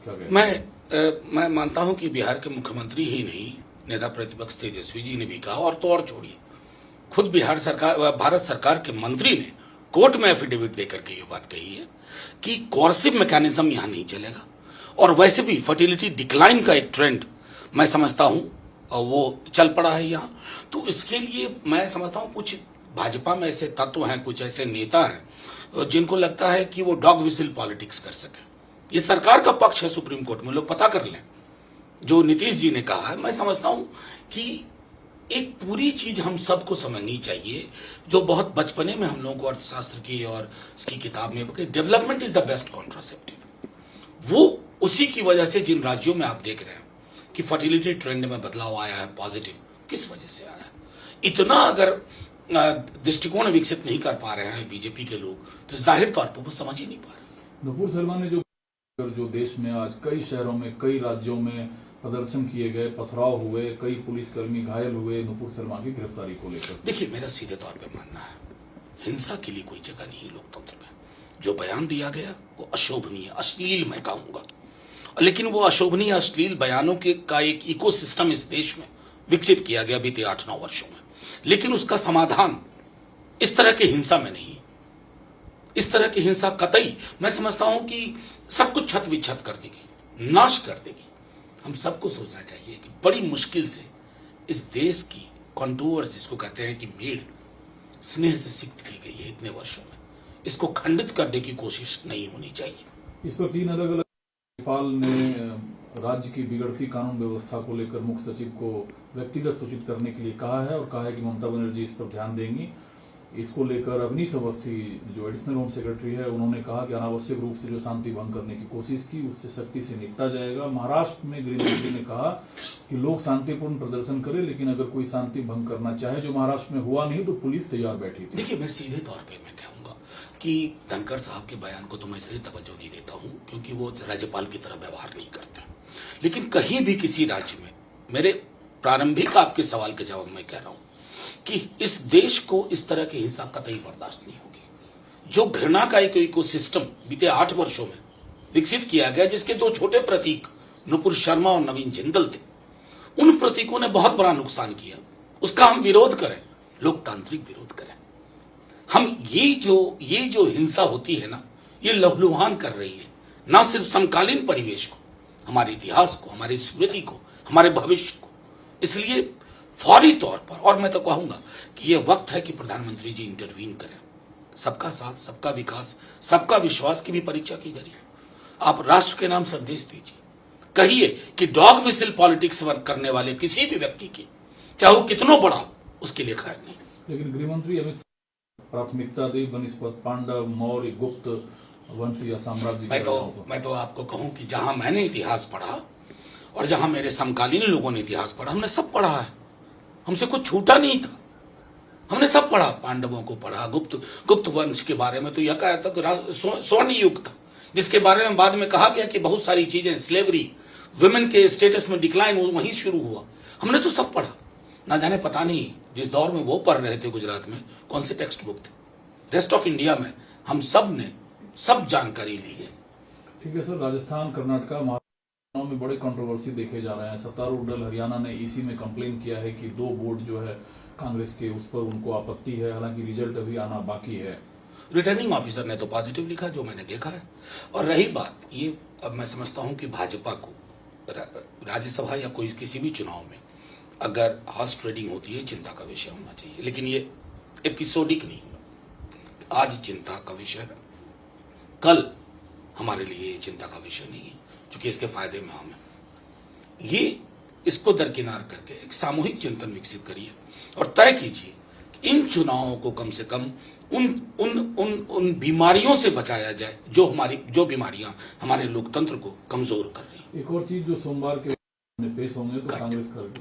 क्या कहते हैं? मैं मानता हूं कि बिहार के मुख्यमंत्री ही नहीं, नेता प्रतिपक्ष तेजस्वी जी ने भी कहा, और तो और छोड़िए, खुद भारत सरकार के मंत्री ने कोर्ट में एफिडेविट देकर के ये बात कही है कि कोर्सिव मैकेनिज्म यहां नहीं चलेगा। और वैसे भी फर्टिलिटी डिक्लाइन का एक ट्रेंड मैं समझता हूं वो चल पड़ा है यहाँ। तो इसके लिए मैं समझता हूं कुछ भाजपा में ऐसे तत्व हैं, कुछ ऐसे नेता हैं जिनको लगता है कि वो डॉग विसिल पॉलिटिक्स कर सके। ये सरकार का पक्ष है सुप्रीम कोर्ट में, लोग पता कर लें। जो नीतीश जी ने कहा है, मैं समझता हूं कि एक पूरी चीज हम सबको समझनी चाहिए, जो बहुत बचपने में हम लोगों को अर्थशास्त्र की और इसकी किताब में, development is the best contraceptive. वो उसी की वजह से जिन राज्यों में आप देख रहे हैं कि फर्टिलिटी ट्रेंड में बदलाव आया है पॉजिटिव, किस वजह से आया है? इतना अगर दृष्टिकोण विकसित नहीं कर पा रहे हैं बीजेपी के लोग, तो जाहिर तौर पर वो समझ ही नहीं पा रहे। नुपुर शर्मा ने जो देश में आज कई शहरों में, कई राज्यों में प्रदर्शन किए गए, पथराव हुए, कई पुलिसकर्मी घायल हुए नुपुर शर्मा की गिरफ्तारी को लेकर, देखिए मेरा सीधे तौर पे मानना है, हिंसा के लिए कोई जगह नहीं है लोकतंत्र में। जो बयान दिया गया वो अशोभनीय, अश्लील मैं कहूंगा, लेकिन वो अशोभनीय अश्लील बयानों का एक इकोसिस्टम इस देश में विकसित किया गया बीते 8-9 वर्षों में। लेकिन उसका समाधान इस तरह की हिंसा में नहीं। इस तरह की हिंसा कतई मैं समझता हूं कि सब कुछ छत विच्छत कर देगी, नाश कर देगी। हम सबको सोचना चाहिए कि बड़ी मुश्किल से इस देश की कंटूर्स, जिसको कहते हैं कि मेड़, स्नेह से सिक्त की गई है इतने वर्षों में, इसको खंडित करने की कोशिश नहीं होनी चाहिए। इस पर 3 अलग अलग राज्यपाल ने राज्य की बिगड़ती कानून व्यवस्था को लेकर मुख्य सचिव को व्यक्तिगत सूचित करने के लिए कहा है और कहा है कि ममता बनर्जी इस पर ध्यान देंगी। इसको लेकर अवनीश अवस्थी जो एडिशनल होम सेक्रेटरी है, उन्होंने कहा कि अनावश्यक रूप से जो शांति भंग करने की कोशिश की उससे सख्ती से निपटा जाएगा। महाराष्ट्र में गृह मंत्री ने कहा कि लोग शांतिपूर्ण प्रदर्शन करें, लेकिन अगर कोई शांति भंग करना चाहे, जो महाराष्ट्र में हुआ नहीं, तो पुलिस तैयार बैठी थी। देखिए मैं सीधे तौर पर मैं कहूंगा कि धनखड़ साहब के बयान को तो मैं इसलिए तवज्जो नहीं देता हूं क्योंकि वो राज्यपाल की तरह व्यवहार नहीं करते। लेकिन कहीं भी किसी राज्य में, मेरे प्रारंभिक आपके सवाल के जवाब में कह रहा हूं कि इस देश को इस तरह की हिंसा कतई बर्दाश्त नहीं होगी। जो घृणा का एक इकोसिस्टम बीते 8 वर्षों में विकसित किया गया, जिसके 2 छोटे प्रतीक नुपुर शर्मा और नवीन जिंदल थे, उन प्रतीकों ने बहुत बड़ा नुकसान किया। उसका हम विरोध करें, लोकतांत्रिक विरोध करें। हम ये जो हिंसा होती है ना, ये लहूलुहान कर रही है ना सिर्फ समकालीन परिवेश को, हमारे इतिहास को, हमारी स्मृति को, हमारे भविष्य को। इसलिए फौरी तौर पर, और मैं तो कहूंगा कि यह वक्त है कि प्रधानमंत्री जी इंटरवीन करें। सबका साथ, सबका विकास, सबका विश्वास की भी परीक्षा की जा रही है। आप राष्ट्र के नाम संदेश दीजिए, कहिए कि डॉग विसिल पॉलिटिक्स वर्क करने वाले किसी भी व्यक्ति की, चाहे वो कितना बड़ा हो, उसके लिए खैर नहीं। लेकिन गृहमंत्री अमित शाह प्राथमिकता दी बनस्पत पांडव, मौर्य, गुप्त वंश या साम्राज्य। मैं तो आपको कहूं कि जहां मैंने इतिहास पढ़ा और जहां मेरे समकालीन लोगों ने इतिहास पढ़ा, हमने सब पढ़ा है, हमसे कुछ छूटा नहीं था, हमने सब पढ़ा। पांडवों को पढ़ा, गुप्त वंश के बारे में तो यह कहा था स्वर्ण युग था, जिसके बारे में बाद में कहा गया कि बहुत सारी चीजें, स्लेवरी, वुमेन के स्टेटस में डिक्लाइन वहीं शुरू हुआ। हमने तो सब पढ़ा। ना जाने पता नहीं जिस दौर में वो पढ़ रहे थे गुजरात में कौन से टेक्स्ट बुक थे। रेस्ट ऑफ इंडिया में हम सब ने सब जानकारी ली है। ठीक है सर, राजस्थान, कर्नाटक, महाराष्ट्र में बड़े कंट्रोवर्सी देखे जा रहे हैं। सत्तारूढ़ दल हरियाणा ने ईसी में कंप्लेन किया है कि 2 बोर्ड जो है कांग्रेस के, उस पर उनको आपत्ति है, हालांकि रिजल्ट अभी आना बाकी है। रिटर्निंग ऑफिसर ने तो पॉजिटिव लिखा, जो मैंने देखा है। और रही बात ये, अब मैं समझता हूं कि भाजपा को राज्यसभा या कोई किसी भी चुनाव में अगर हॉर्स ट्रेडिंग होती है, चिंता का विषय होना चाहिए, लेकिन ये एपिसोडिक नहीं। आज चिंता का विषय है, कल हमारे लिए चिंता का विषय नहीं है, क्योंकि इसके फायदे में हम हैं। ये इसको दरकिनार करके एक सामूहिक चिंतन विकसित करिए और तय कीजिए कि इन चुनावों को कम से कम उन बीमारियों से बचाया जाए जो बीमारियां हमारे लोकतंत्र को कमजोर कर रही हैं। एक और चीज जो सोमवार के पेश होंगे तो कांग्रेस कर